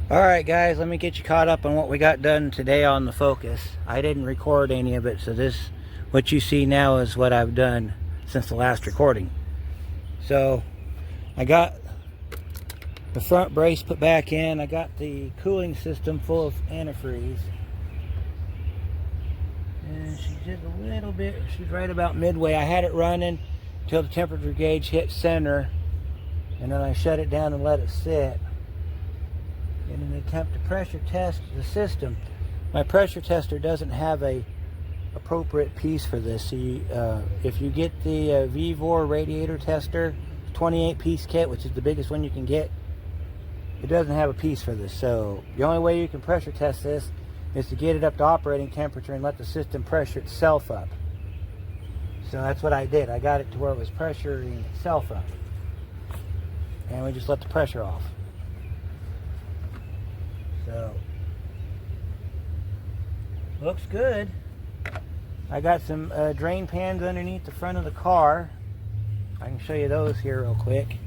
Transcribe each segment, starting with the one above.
Alright guys, let me get you caught up on what we got done today on the Focus. I didn't record any of it, so what you see now is what I've done since the last recording. So, I got the front brace put back in. I got the cooling system full of antifreeze. And she's just a little bit, she's right about midway. I had it running until the temperature gauge hit center, and then I shut it down and let it sit in an attempt to pressure test the system. My pressure tester doesn't have a appropriate piece for this. So if you get the VVOR radiator tester 28 piece kit, which is the biggest one you can get, it doesn't have a piece for this. So the only way you can pressure test this is to get it up to operating temperature and let the system pressure itself up. So that's what I did. I got it to where it was pressuring itself up, and we just let the pressure off. So, looks good. I got some drain pans underneath the front of the car. I can show you those here real quick.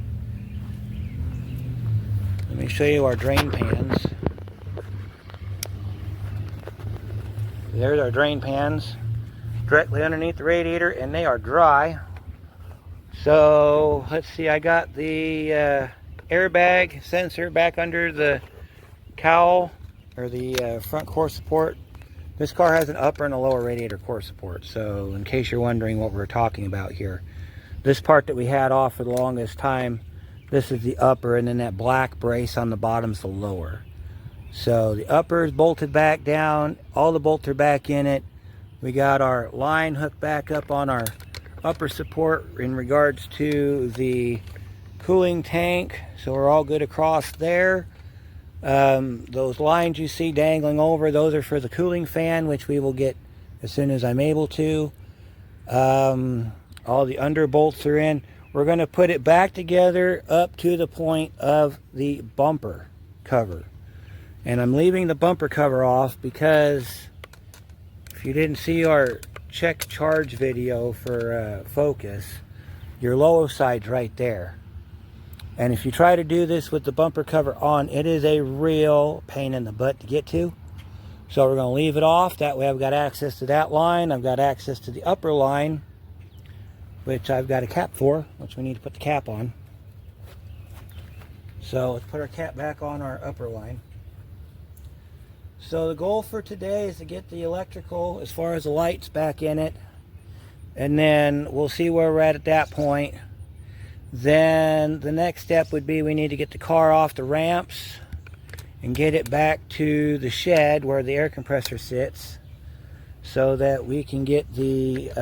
Let me show you our drain pans. There's our drain pans directly underneath the radiator, and they are dry. So, let's see, I got the airbag sensor back under the cowl, or the front core support. This car has an upper and a lower radiator core support, so in case you're wondering what we're talking about here, this part that we had off for the longest time, this is the upper, and then that black brace on the bottom is the lower. So the upper is bolted back down, all the bolts are back in it. We got our line hooked back up on our upper support in regards to the cooling tank, so we're all good across there. Those lines you see dangling over, those are for the cooling fan, which we will get as soon as I'm able to. All the under bolts are in. We're going to put it back together up to the point of the bumper cover. And I'm leaving the bumper cover off because if you didn't see our check charge video for Focus, your lower side's right there. And if you try to do this with the bumper cover on, it is a real pain in the butt to get to. So we're going to leave it off. That way I've got access to that line. I've got access to the upper line, which I've got a cap for, which we need to put the cap on. So let's put our cap back on our upper line. So the goal for today is to get the electrical, as far as the lights, back in it. And then we'll see where we're at that point. Then the next step would be we need to get the car off the ramps and get it back to the shed where the air compressor sits, so that we can get the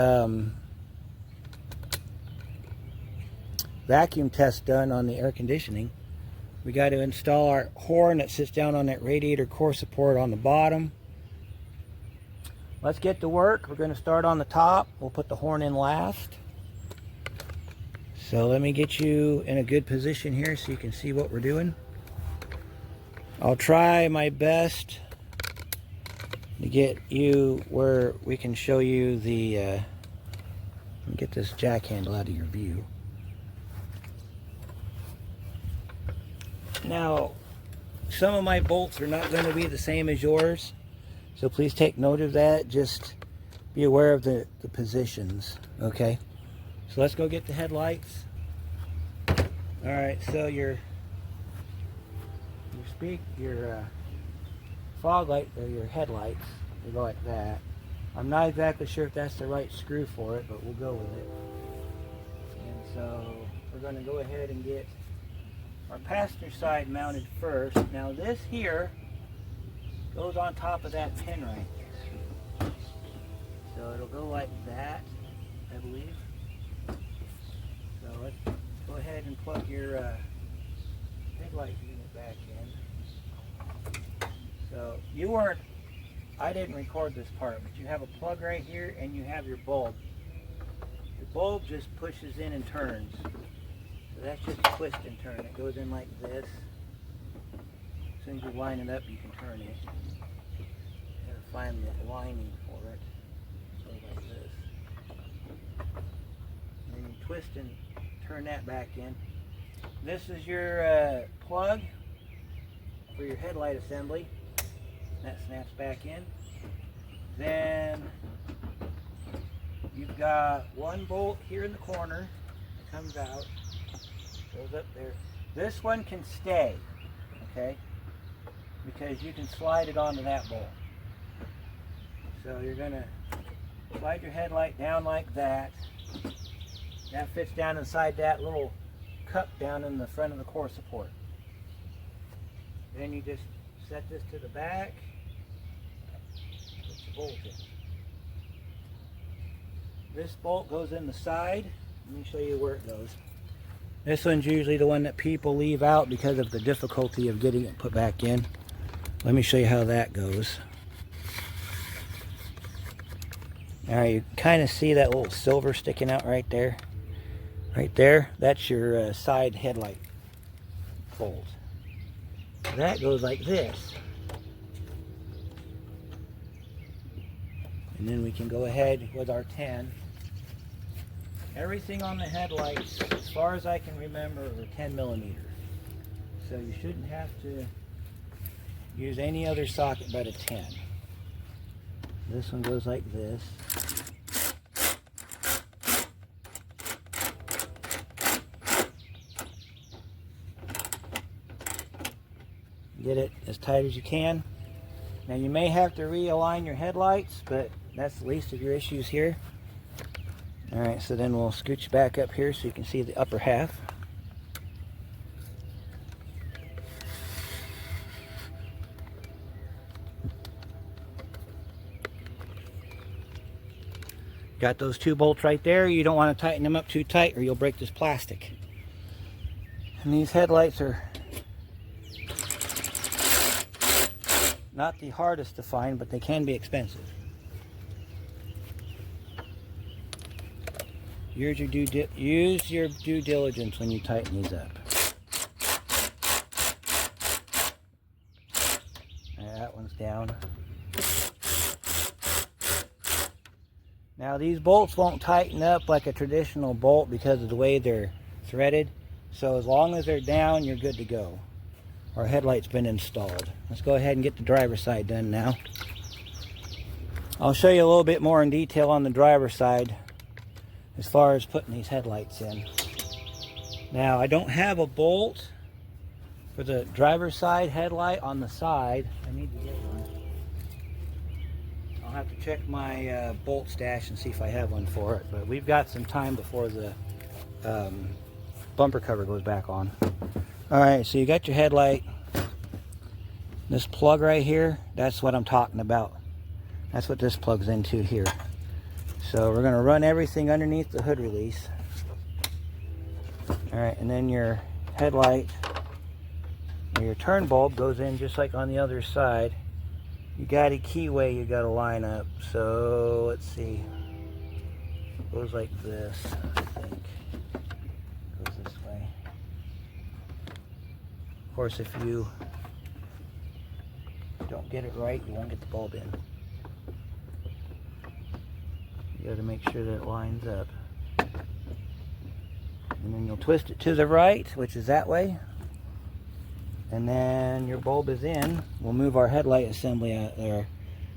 vacuum test done on the air conditioning. We got to install our horn that sits down on that radiator core support on the bottom. Let's get to work. We're going to start on the top. We'll put the horn in last. So let me get you in a good position here so you can see what we're doing. I'll try my best to get you where we can show you the, let me get this jack handle out of your view. Now, some of my bolts are not going to be the same as yours, so please take note of that. Just be aware of the positions, okay? So let's go get the headlights. Alright, so your fog light, or your headlights, they go like that. I'm not exactly sure if that's the right screw for it, but we'll go with it. And so we're going to go ahead and get our passenger side mounted first. Now this here goes on top of that pin right there. So it'll go like that, I believe. So let's go ahead and plug your headlight unit back in. So I didn't record this part, but you have a plug right here and you have your bulb. The bulb just pushes in and turns. So that's just a twist and turn. It goes in like this. As soon as you line it up, you can turn it. You gotta find the lining for it. So like this. And then you twist and turn that back in. This is your plug. for your headlight assembly. That snaps back in. Then you've got one bolt here in the corner that comes out, goes up there. This one can stay, okay, because you can slide it onto that bolt. So you're going to slide your headlight down like that. That fits down inside that little cup down in the front of the core support. Then you just set this to the back, put the bolt in. This bolt goes in the side. Let me show you where it goes. This one's usually the one that people leave out because of the difficulty of getting it put back in. Let me show you how that goes. Alright, you kind of see that little silver sticking out right there. Right there, that's your side headlight bolt. That goes like this. And then we can go ahead with our 10. Everything on the headlights, as far as I can remember, are 10 millimeters. So you shouldn't have to use any other socket but a 10. This one goes like this. Get it as tight as you can. Now you may have to realign your headlights, but that's the least of your issues here. Alright, so then we'll scooch back up here so you can see the upper half. Got those two bolts right there. You don't want to tighten them up too tight or you'll break this plastic. And these headlights are not the hardest to find, but they can be expensive. Use your due diligence when you tighten these up. That one's down. Now these bolts won't tighten up like a traditional bolt because of the way they're threaded. So as long as they're down, you're good to go. Our headlight's been installed. Let's go ahead and get the driver's side done now. I'll show you a little bit more in detail on the driver's side as far as putting these headlights in. Now I don't have a bolt for the driver's side headlight on the side. I need to get one. I'll have to check my bolt stash and see if I have one for it, but we've got some time before the bumper cover goes back on. Alright, so you got your headlight. This plug right here, that's what I'm talking about. That's what this plugs into here. So we're going to run everything underneath the hood release. Alright, and then your headlight, your turn bulb goes in just like on the other side. You got a keyway you got to line up. So let's see. It goes like this, I think. Goes this way. Of course, if you don't get it right, you won't get the bulb in. You got to make sure that it lines up. And then you'll twist it to the right, which is that way. And then your bulb is in. We'll move our headlight assembly out there,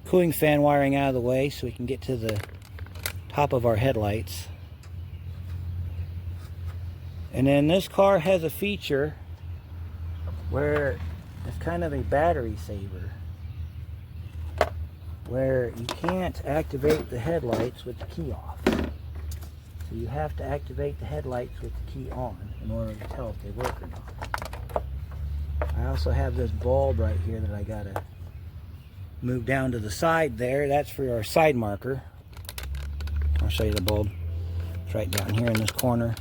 cooling fan wiring out of the way so we can get to the top of our headlights. And then this car has a feature where it's kind of a battery saver, where you can't activate the headlights with the key off. So you have to activate the headlights with the key on in order to tell if they work or not. I also have this bulb right here that I gotta move down to the side there. That's for our side marker. I'll show you the bulb. It's right down here in this corner.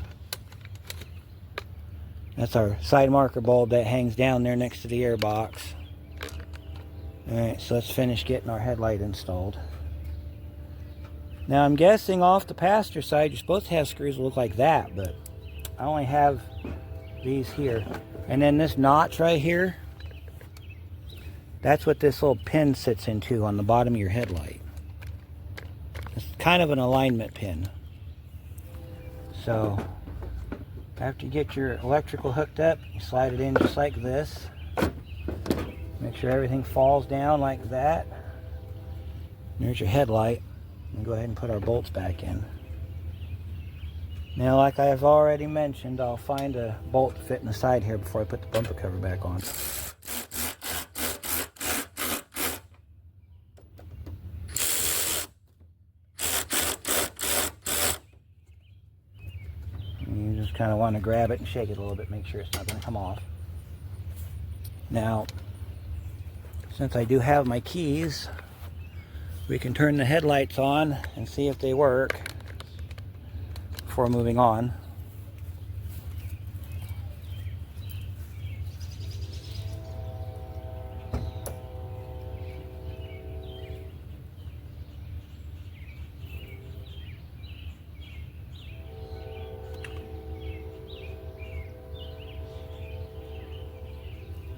That's our side marker bulb that hangs down there next to the air box. Alright, so let's finish getting our headlight installed. Now I'm guessing off the passenger side you're supposed to have screws that look like that, but I only have these here. And then this notch right here, that's what this little pin sits into on the bottom of your headlight. It's kind of an alignment pin. So after you get your electrical hooked up, you slide it in just like this. Make sure everything falls down like that. There's your headlight. And go ahead and put our bolts back in. Now, like I've already mentioned, I'll find a bolt to fit in the side here before I put the bumper cover back on. And you just kind of want to grab it and shake it a little bit, make sure it's not going to come off. Now, since I do have my keys, we can turn the headlights on and see if they work before moving on.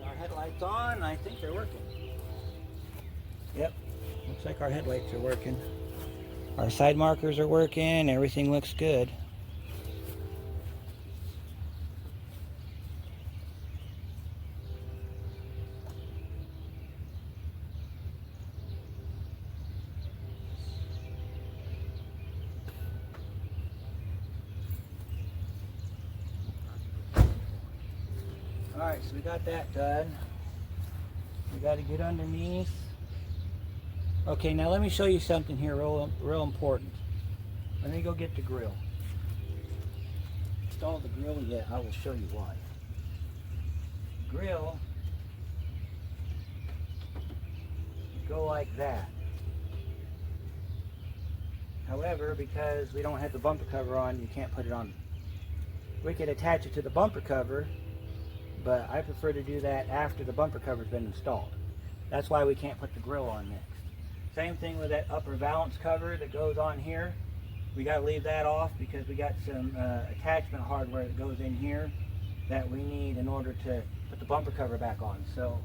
Our headlights on, I think they're working. Yep, looks like our headlights are working. Our side markers are working, everything looks good. Alright, so we got that done. We got to get underneath. Okay, now let me show you something here real important. Let me go get the grill. Install the grill yet, I will show you why. Grill go like that. However, because we don't have the bumper cover on, you can't put it on. We could attach it to the bumper cover, but I prefer to do that after the bumper cover's been installed. That's why we can't put the grill on next. Same thing with that upper valance cover that goes on here. We got to leave that off because we got some attachment hardware that goes in here that we need in order to put the bumper cover back on. So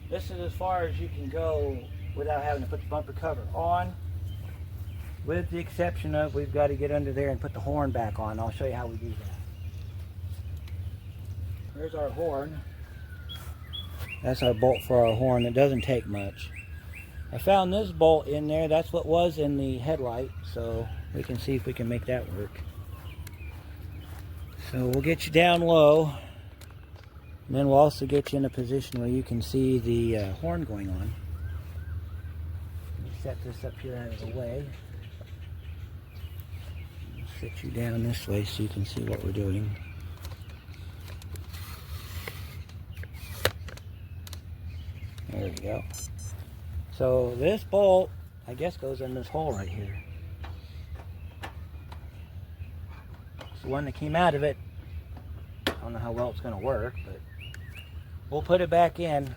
this is as far as you can go without having to put the bumper cover on, with the exception of we've got to get under there and put the horn back on. I'll show you how we do that. There's our horn. That's our bolt for our horn. It doesn't take much. I found this bolt in there. That's what was in the headlight, so we can see if we can make that work. So we'll get you down low, and then we'll also get you in a position where you can see the horn going on. Let me set this up here out of the way. Sit you down this way so you can see what we're doing. There we go. So this bolt, I guess, goes in this hole right here. It's the one that came out of it. I don't know how well it's going to work, but we'll put it back in.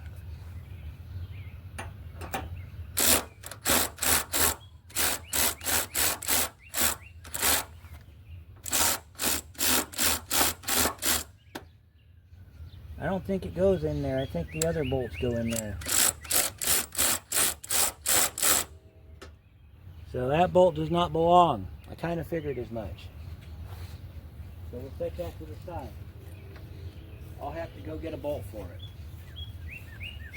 I don't think it goes in there. I think the other bolts go in there. So that bolt does not belong. I kind of figured as much. So we'll set that to the side. I'll have to go get a bolt for it.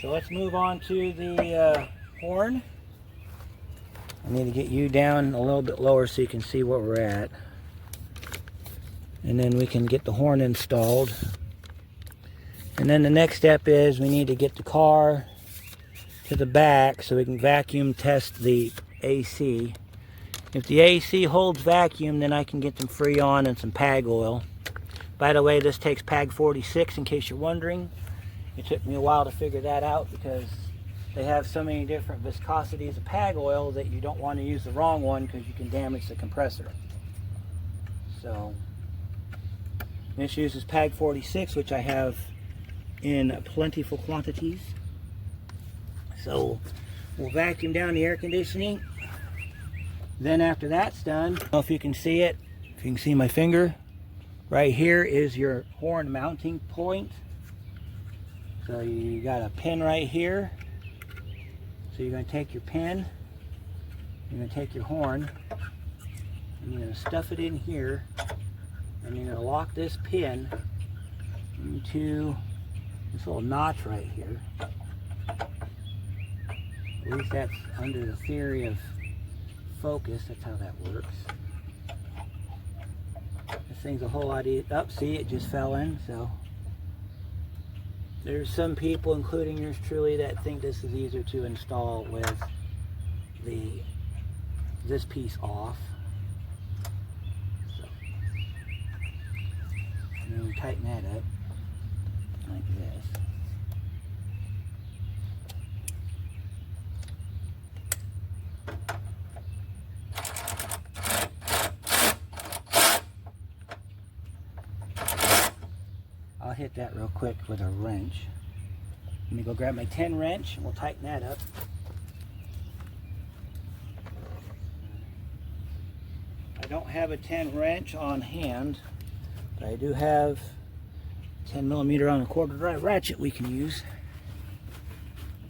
So let's move on to the horn. I need to get you down a little bit lower so you can see where we're at. And then we can get the horn installed. And then the next step is we need to get the car to the back so we can vacuum test the AC. If the AC holds vacuum, then I can get them Freon and some PAG oil. By the way, this takes PAG 46 in case you're wondering. It took me a while to figure that out because they have so many different viscosities of PAG oil that you don't want to use the wrong one because you can damage the compressor. So this uses PAG 46, which I have in plentiful quantities. So we'll vacuum down the air conditioning. Then after that's done, I don't know if you can see it, if you can see my finger, right here is your horn mounting point. So you got a pin right here. So you're going to take your pin, you're going to take your horn, and you're going to stuff it in here, and you're going to lock this pin into this little notch right here. At least that's under the theory of focus. That's how that works. This thing's a whole lot easier. Oh, see, it just fell in. So there's some people, including yours truly, that think this is easier to install with this piece off. So, and then we tighten that up like this. I'll hit that real quick with a wrench. Let me go grab my 10 wrench and we'll tighten that up. I don't have a 10 wrench on hand, but I do have 10 millimeter on a quarter drive ratchet we can use.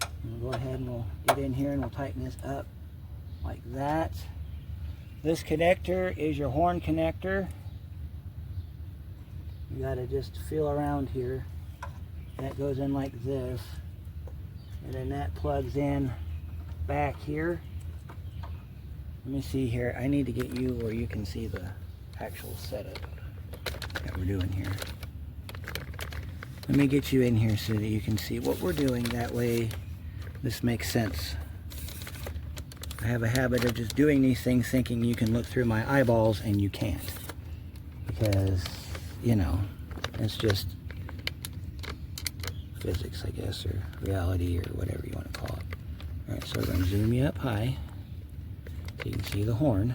And we'll go ahead and we'll get in here and we'll tighten this up like that. This connector is your horn connector. You gotta just feel around here. That goes in like this, and then that plugs in back here. Let me see here. I need to get you where you can see the actual setup that we're doing here. Let me get you in here so that you can see what we're doing. That way this makes sense. I have a habit of just doing these things thinking you can look through my eyeballs, and you can't. Because, you know, it's just physics, I guess, or reality, or whatever you want to call it. Alright, so we're going to zoom you up high so you can see the horn.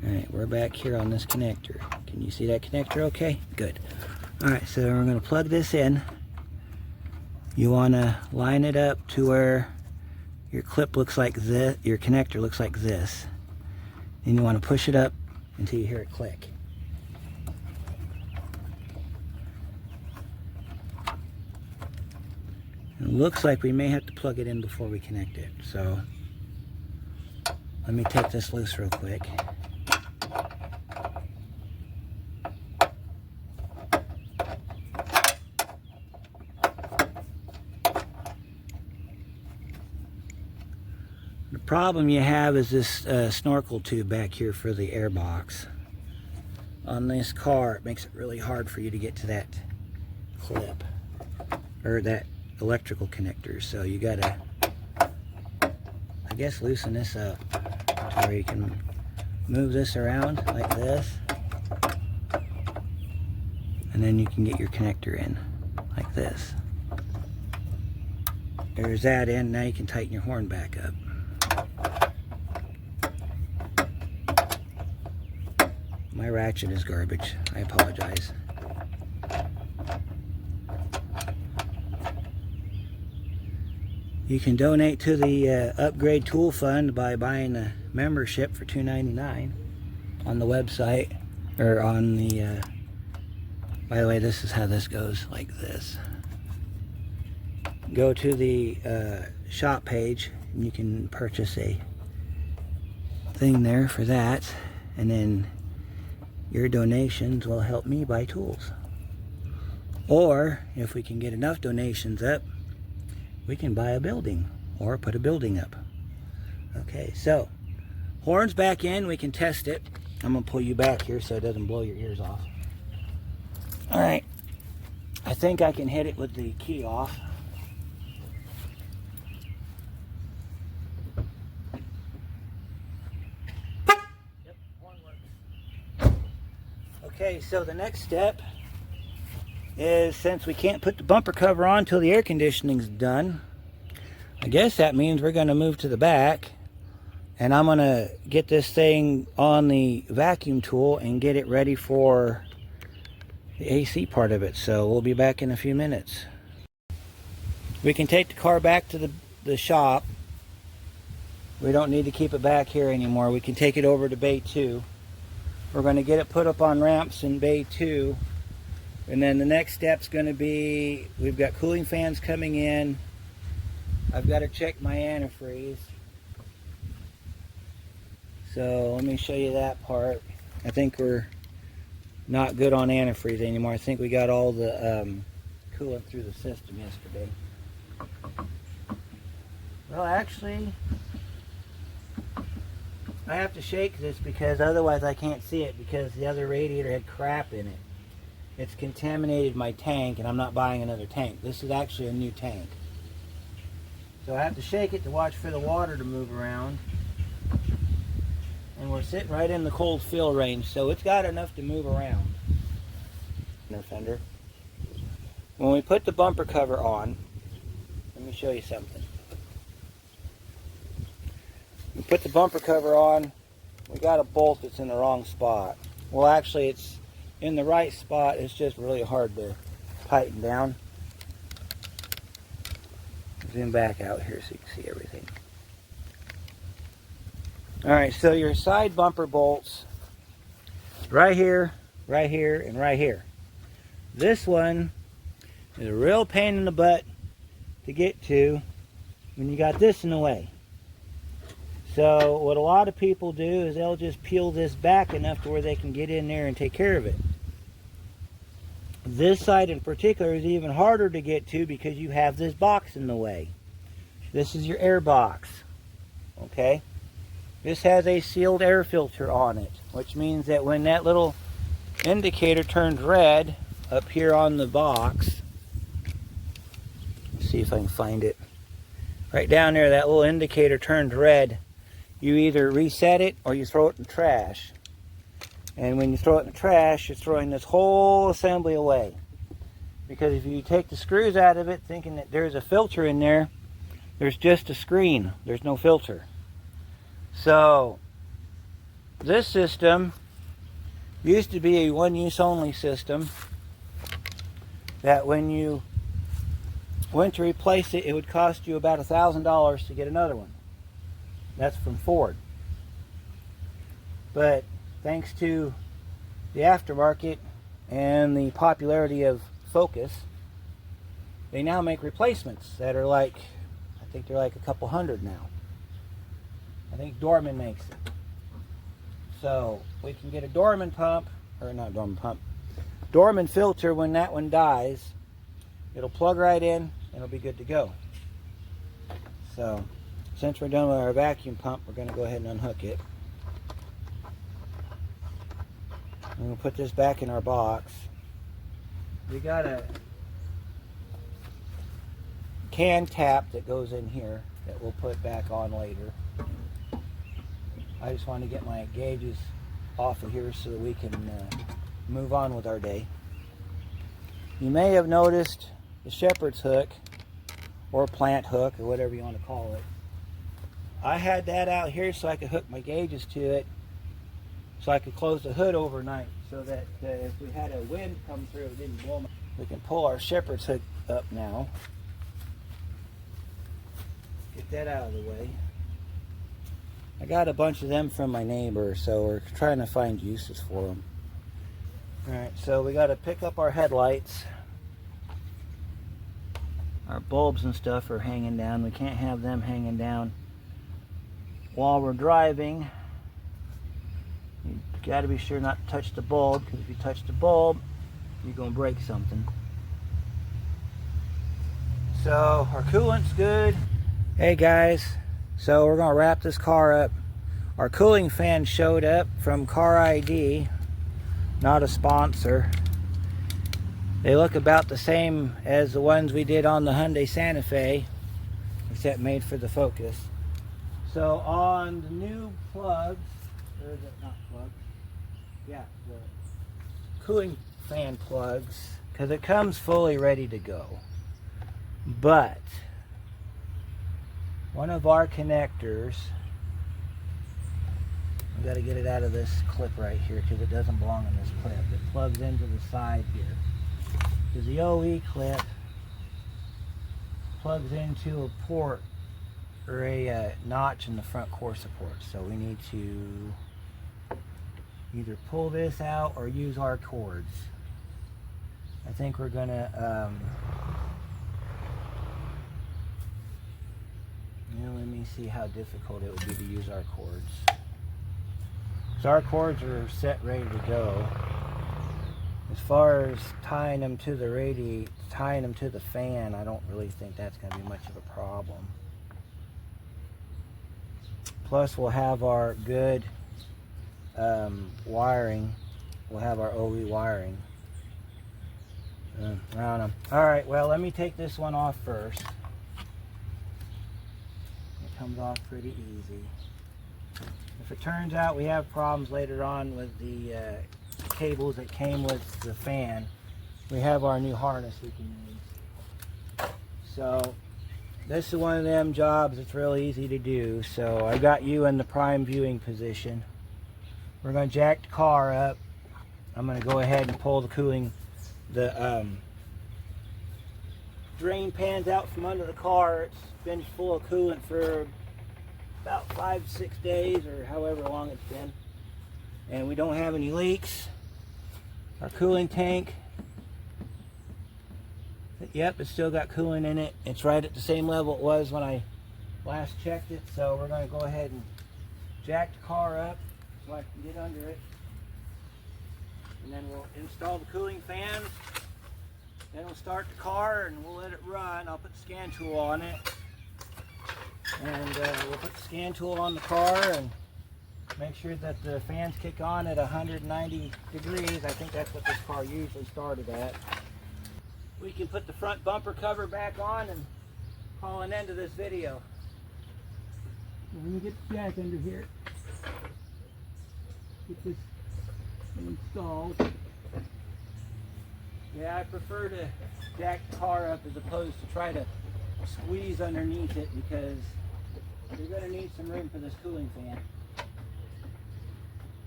Alright, we're back here on this connector. Can you see that connector okay? Good. Alright, so we're going to plug this in. You want to line it up to where your clip looks like this, your connector looks like this. Then you want to push it up until you hear it click. It looks like we may have to plug it in before we connect it. So let me take this loose real quick. The problem you have is this snorkel tube back here for the air box. On this car, it makes it really hard for you to get to that clip, or that electrical connector. So you gotta, I guess, loosen this up to where you can move this around like this, and then you can get your connector in like this. There's that in. Now you can tighten your horn back up. My ratchet is garbage. I apologize. You can donate to the Upgrade Tool Fund by buying a membership for $2.99 on the website, or on the, by the way, this is how this goes, like this. Go to the shop page and you can purchase a thing there for that, and then your donations will help me buy tools. Or if we can get enough donations up, we can buy a building or put a building up. Okay, so horns back in, we can test it. I'm gonna pull you back here so it doesn't blow your ears off. All right, I think I can hit it with the key off. Yep, horn works. Okay, so the next step is, since we can't put the bumper cover on till the air conditioning's done, I guess that means we're going to move to the back, and I'm going to get this thing on the vacuum tool and get it ready for the AC part of it. So we'll be back in a few minutes. We can take the car back to the shop. We don't need to keep it back here anymore. We can take it over to Bay 2. We're going to get it put up on ramps in Bay 2. And then the next step's going to be, we've got cooling fans coming in. I've got to check my antifreeze. So let me show you that part. I think we're not good on antifreeze anymore. I think we got all the coolant through the system yesterday. Well, actually, I have to shake this because otherwise I can't see it, because the other radiator had crap in it. It's contaminated my tank, and I'm not buying another tank. This is actually a new tank. So I have to shake it to watch for the water to move around. And we're sitting right in the cold fill range, so it's got enough to move around. Fender. When we put the bumper cover on, let me show you something. We put the bumper cover on, we got a bolt that's in the wrong spot. Well, actually it's in the right spot, it's just really hard to tighten down. Zoom back out here so you can see everything. Alright, so your side bumper bolts, right here, and right here. This one is a real pain in the butt to get to when you got this in the way. So what a lot of people do is they'll just peel this back enough to where they can get in there and take care of it. This side in particular is even harder to get to because you have this box in the way. This is your air box. Okay? This has a sealed air filter on it, which means that when that little indicator turns red up here on the box, let's see if I can find it. Right down there, that little indicator turns red. You either reset it or you throw it in the trash. And when you throw it in the trash, you're throwing this whole assembly away. Because if you take the screws out of it thinking that there's a filter in there, there's just a screen. There's no filter. So this system used to be a one-use only system that when you went to replace it, it would cost you about $1,000 to get another one. That's from Ford. But thanks to the aftermarket and the popularity of Focus, they now make replacements that are like, I think they're like a couple hundred now. I think Dorman makes it. So we can get a Dorman pump, or not Dorman pump, Dorman filter. When that one dies, it'll plug right in and it'll be good to go. So since we're done with our vacuum pump, we're going to go ahead and unhook it. I'm going to put this back in our box. We got a can tap that goes in here that we'll put back on later. I just want to get my gauges off of here so that we can move on with our day. You may have noticed the shepherd's hook, or plant hook, or whatever you want to call it. I had that out here so I could hook my gauges to it, so I could close the hood overnight, so that if we had a wind come through, it didn't blow me. We can pull our shepherd's hook up now. Get that out of the way. I got a bunch of them from my neighbor, so we're trying to find uses for them. Alright, so we got to pick up our headlights. Our bulbs and stuff are hanging down. We can't have them hanging down while we're driving. You got to be sure not to touch the bulb, because if you touch the bulb, you're going to break something. So our coolant's good. Hey guys, so we're going to wrap this car up. Our cooling fan showed up from Car ID, not a sponsor. They look about the same as the ones we did on the Hyundai Santa Fe, except made for the Focus. So on the new plugs, or is it not plugs? Yeah, the cooling fan plugs, because it comes fully ready to go. But one of our connectors, we got to get it out of this clip right here because it doesn't belong in this clip. It plugs into the side here. Because the OE clip plugs into a port or a notch in the front core support. So we need to either pull this out or use our cords. I think we're gonna let me see how difficult it would be to use our cords. So our cords are set ready to go. As far as tying them to the tying them to the fan, I don't really think that's going to be much of a problem. Plus we'll have our good wiring. We'll have our OE wiring. I don't know. Alright, well, let me take this one off first. It comes off pretty easy. If it turns out we have problems later on with the cables that came with the fan, we have our new harness we can use. So this is one of them jobs that's really easy to do. So I got you in the prime viewing position. We're going to jack the car up. I'm going to go ahead and pull the drain pans out from under the car. It's been full of coolant for about 5-6 days, or however long it's been, and we don't have any leaks. Our cooling tank, yep, it's still got coolant in it. It's right at the same level it was when I last checked it. So we're going to go ahead and jack the car up so I can get under it, and then we'll install the cooling fans. Then we'll start the car and we'll let it run. I'll put the scan tool on it, and we'll put the scan tool on the car and make sure that the fans kick on at 190 degrees. I think that's what this car usually started at. We can put the front bumper cover back on and call an end to this video. Let me get the jack under here. Get this installed. Yeah, I prefer to jack the car up as opposed to try to squeeze underneath it, because you're going to need some room for this cooling fan.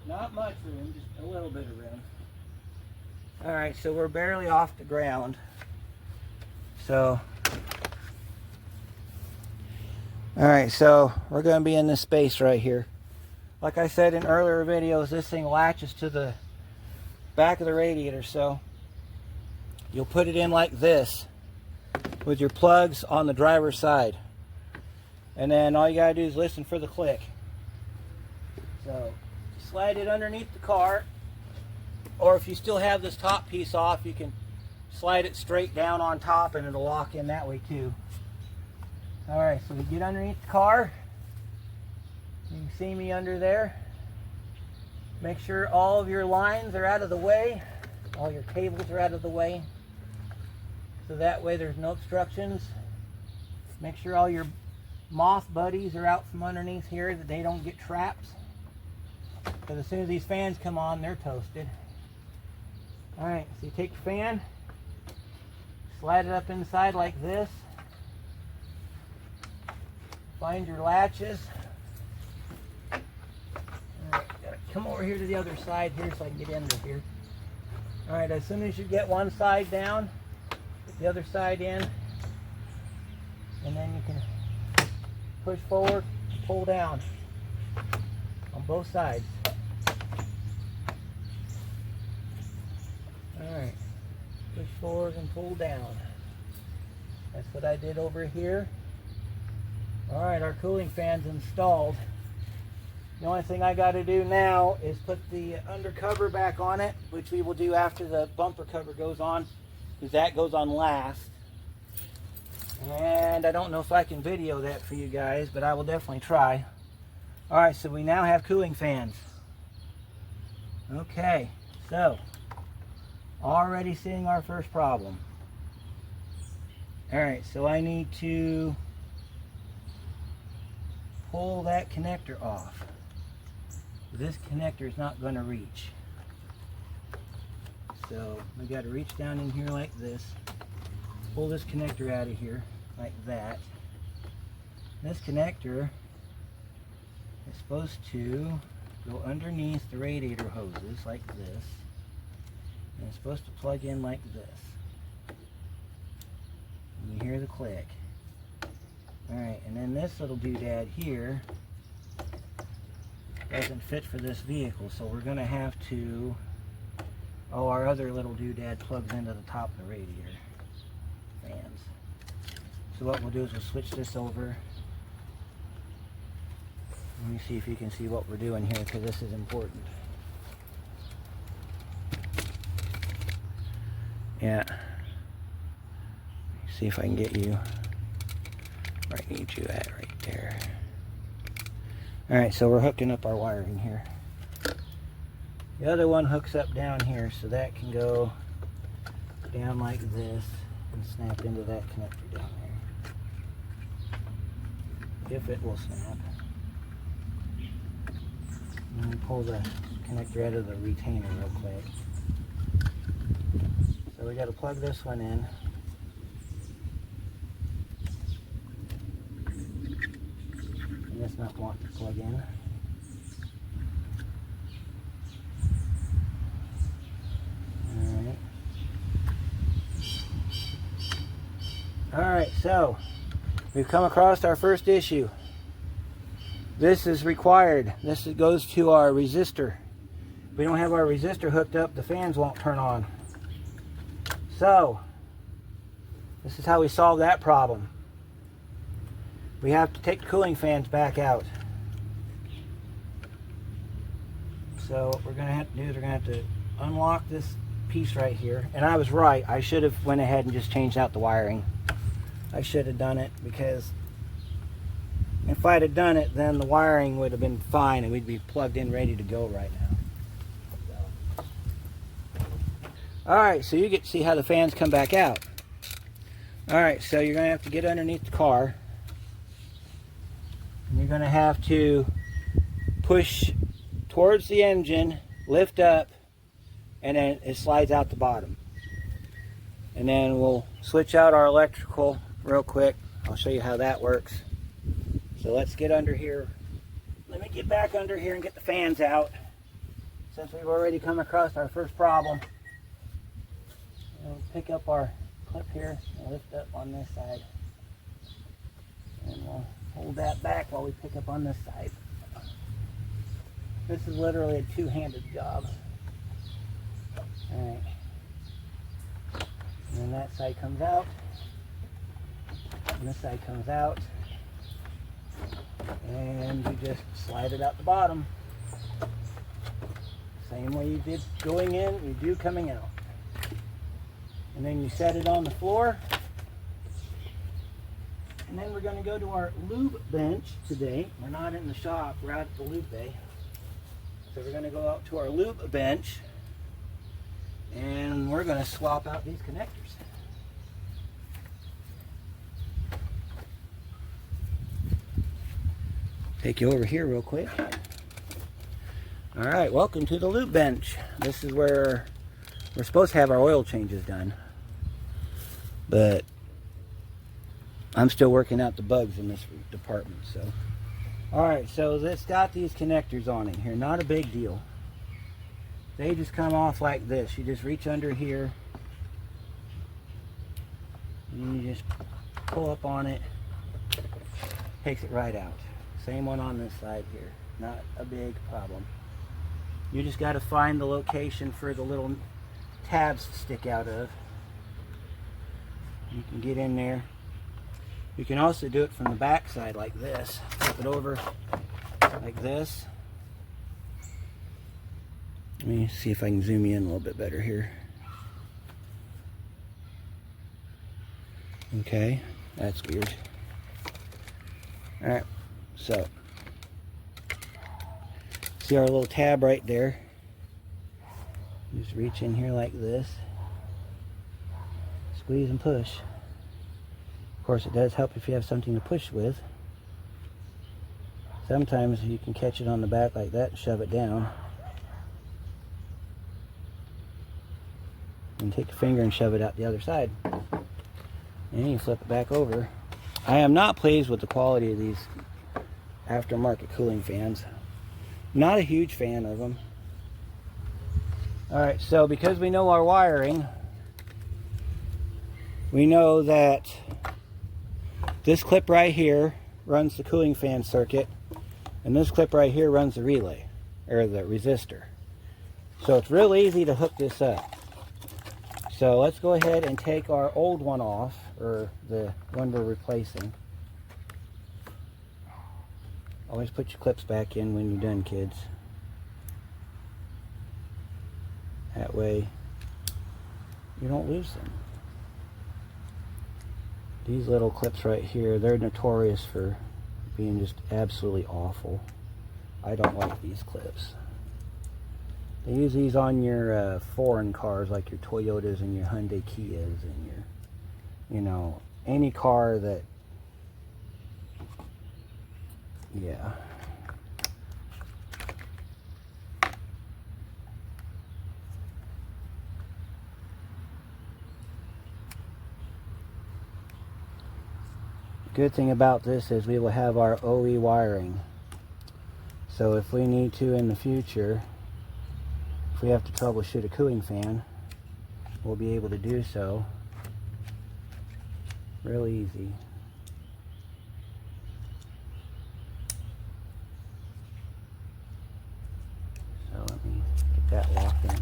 Not much room, just a little bit of room. Alright, so we're barely off the ground. So, alright, so we're going to be in this space right here. Like I said in earlier videos, this thing latches to the back of the radiator, so you'll put it in like this with your plugs on the driver's side. And then all you gotta do is listen for the click. So slide it underneath the car, or if you still have this top piece off, you can slide it straight down on top and it'll lock in that way too. Alright, so we get underneath the car. You can see me under there. Make sure all of your lines are out of the way. All your cables are out of the way. So that way there's no obstructions. Make sure all your moth buddies are out from underneath here, that they don't get trapped. Because as soon as these fans come on, they're toasted. Alright, so you take your fan, slide it up inside like this. Find your latches. Alright, gotta come over here to the other side here so I can get under here. Alright, as soon as you get one side down, put the other side in, and then you can push forward and pull down on both sides. Alright, push forward and pull down. That's what I did over here. Alright, our cooling fan's installed. The only thing I got to do now is put the undercover back on it, which we will do after the bumper cover goes on, because that goes on last. And I don't know if I can video that for you guys, but I will definitely try. Alright, so we now have cooling fans. Okay, so already seeing our first problem. Alright, so I need to pull that connector off. This connector is not going to reach. So we got to reach down in here like this, pull this connector out of here like that. This connector is supposed to go underneath the radiator hoses like this, and it's supposed to plug in like this. And you hear the click. Alright, and then this little doodad here doesn't fit for this vehicle, so we're going to have to, oh, our other little doodad plugs into the top of the radiator fans. So what we'll do is we'll switch this over. Let me see if you can see what we're doing here, because this is important. Yeah. See if I can get you where I need you at right there. Alright, so we're hooking up our wiring here. The other one hooks up down here, so that can go down like this and snap into that connector down there. If it will snap. And we pull the connector out of the retainer real quick. So we got to plug this one in. And this not want to plug in. Alright, so we've come across our first issue. This is required. This goes to our resistor. If we don't have our resistor hooked up, the fans won't turn on. So, this is how we solve that problem. We have to take the cooling fans back out. So what we're going to have to do is we're going to have to unlock this piece right here. And I was right. I should have went ahead and just changed out the wiring. I should have done it, because if I'd have done it, then the wiring would have been fine and we'd be plugged in ready to go right now. Alright, so you get to see how the fans come back out. Alright, so you're going to have to get underneath the car. And you're going to have to push towards the engine, lift up, and then it slides out the bottom. And then we'll switch out our electrical real quick. I'll show you how that works. So let's get under here. Let me get back under here and get the fans out, since we've already come across our first problem. We'll pick up our clip here and lift up on this side. And we'll hold that back while we pick up on this side. This is literally a two-handed job. Alright. And then that side comes out. And this side comes out. And you just slide it out the bottom. Same way you did going in, you do coming out. And then you set it on the floor. And then we're going to go to our lube bench today. We're not in the shop, we're out at the lube bay. So we're going to go out to our lube bench. And we're going to swap out these connectors. Take you over here real quick. Alright, welcome to the lube bench. This is where we're supposed to have our oil changes done. But I'm still working out the bugs in this department. So, alright, so it's got these connectors on it here. Not a big deal. They just come off like this. You just reach under here and you just pull up on it. Takes it right out. Same one on this side here. Not a big problem. You just got to find the location for the little tabs to stick out of. You can get in there. You can also do it from the back side like this. Flip it over like this. Let me see if I can zoom you in a little bit better here. Okay, that's weird. Alright, so see our little tab right there? Just reach in here like this. Squeeze and push. Of course, it does help if you have something to push with. Sometimes you can catch it on the back like that and shove it down. And take your finger and shove it out the other side. And you flip it back over. I am not pleased with the quality of these aftermarket cooling fans. Not a huge fan of them. Alright, so because we know our wiring, we know that this clip right here runs the cooling fan circuit, and this clip right here runs the relay, or the resistor. So it's real easy to hook this up. So let's go ahead and take our old one off, or the one we're replacing. Always put your clips back in when you're done, kids. That way you don't lose them. These little clips right here, they're notorious for being just absolutely awful. I don't like these clips. They use these on your foreign cars like your Toyotas and your Hyundai Kias and your, you know, any car that, yeah. Good thing about this is we will have our OE wiring. So if we need to in the future, if we have to troubleshoot a cooling fan, we'll be able to do so real easy. So let me get that locked in,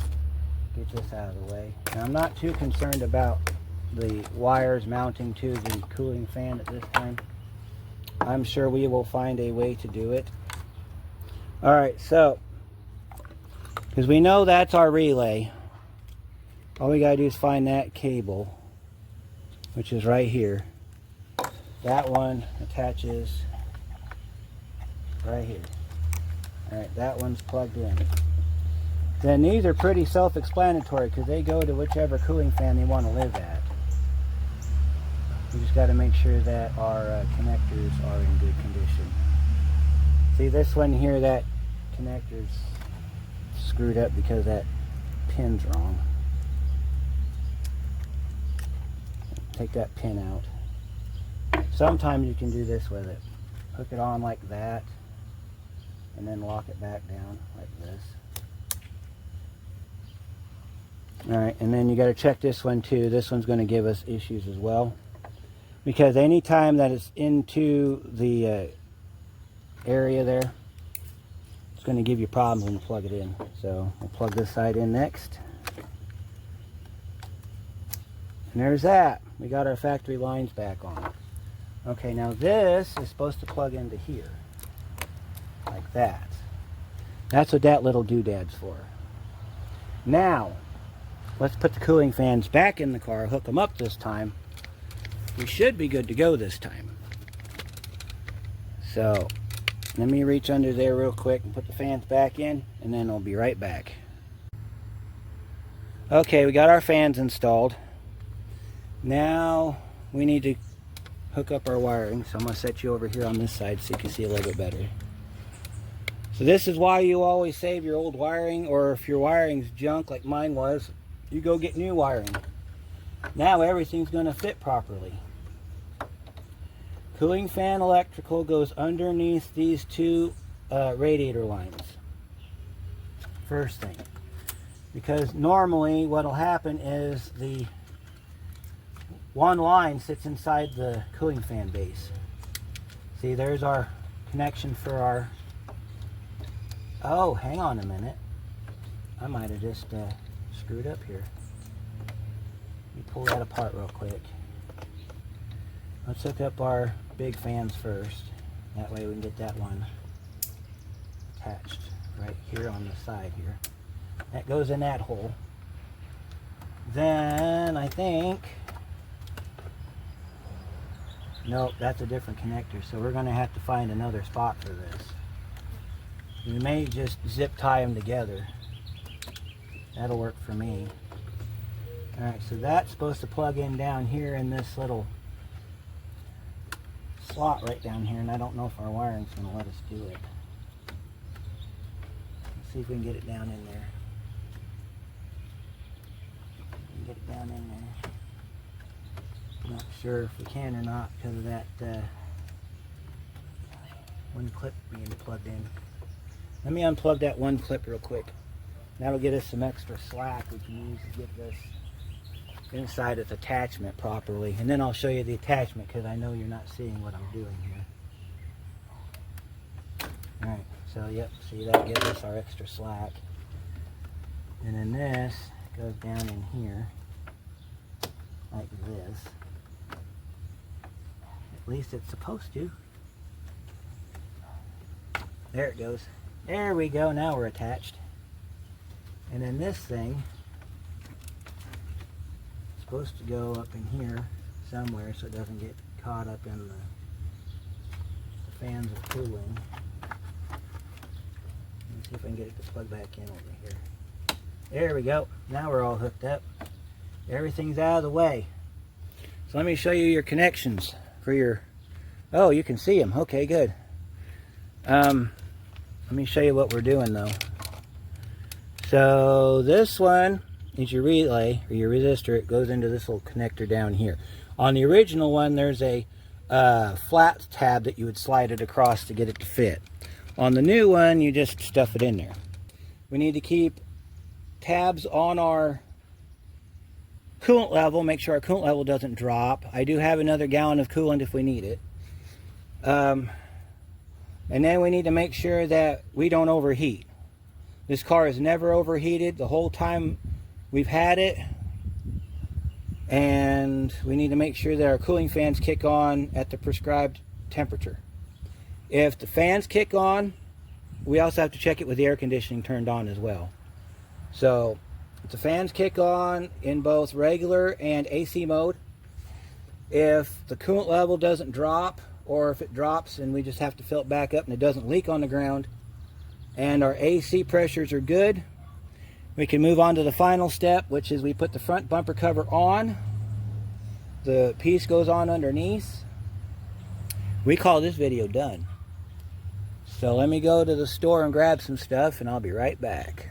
get this out of the way. Now I'm not too concerned about the wires mounting to the cooling fan at this time. I'm sure we will find a way to do it. Alright, so because we know that's our relay, all we gotta do is find that cable, which is right here. That one attaches right here. Alright, that one's plugged in. Then these are pretty self-explanatory because they go to whichever cooling fan they want to live at. We just got to make sure that our connectors are in good condition. See this one here, that connector's screwed up because that pin's wrong. Take that pin out. Sometimes you can do this with it. Hook it on like that and then lock it back down like this. Alright, and then you got to check this one too. This one's going to give us issues as well. Because any time that it's into the area there, it's going to give you problems when you plug it in. So we'll plug this side in next. And there's that. We got our factory lines back on. Okay, now this is supposed to plug into here. Like that. That's what that little doodad's for. Now, let's put the cooling fans back in the car, hook them up this time. We should be good to go this time. So, let me reach under there real quick and put the fans back in, and then I'll be right back. Okay, we got our fans installed. Now, we need to hook up our wiring. So I'm going to set you over here on this side so you can see a little bit better. So this is why you always save your old wiring, or if your wiring's junk like mine was, you go get new wiring. Now everything's going to fit properly. Cooling fan electrical goes underneath these two radiator lines. First thing. Because normally what will happen is the one line sits inside the cooling fan base. See, there's our connection for our... Oh, hang on a minute. I might have just screwed up here. Let me pull that apart real quick. Let's hook up our big fans first. That way we can get that one attached right here on the side here. That goes in that hole. Then I think... Nope, that's a different connector. So we're going to have to find another spot for this. We may just zip tie them together. That'll work for me. Alright, so that's supposed to plug in down here in this little slot right down here, and I don't know if our wiring's going to let us do it. Let's see if we can get it down in there. Get it down in there. Not sure if we can or not because of that one clip being plugged in. Let me unplug that one clip real quick. That'll get us some extra slack we can use to get this inside its attachment properly. And then I'll show you the attachment because I know you're not seeing what I'm doing here. Alright, so yep, see, that gives us our extra slack. And then this goes down in here like this. At least it's supposed to. There it goes. There we go, now we're attached. And then this thing is supposed to go up in here somewhere so it doesn't get caught up in the fans of cooling. see if I can get it to plug back in over here. There we go. Now we're all hooked up. Everything's out of the way. So let me show you your connections for your... Oh, you can see them. Okay, good. Let me show you what we're doing though. So this one is your relay or your resistor. It goes into this little connector down here. On the original one, there's a flat tab that you would slide it across to get it to fit. On the new one, you just stuff it in there. We need to keep tabs on our coolant level, make sure our coolant level doesn't drop. I do have another gallon of coolant if we need it. And then we need to make sure that we don't overheat. This car has never overheated the whole time we've had it. And we need to make sure that our cooling fans kick on at the prescribed temperature. If the fans kick on, we also have to check it with the air conditioning turned on as well. So if the fans kick on in both regular and AC mode, if the coolant level doesn't drop, or if it drops and we just have to fill it back up and it doesn't leak on the ground, and our AC pressures are good, we can move on to the final step, which is we put the front bumper cover on. The piece goes on underneath. We call this video done. So let me go to the store and grab some stuff and I'll be right back.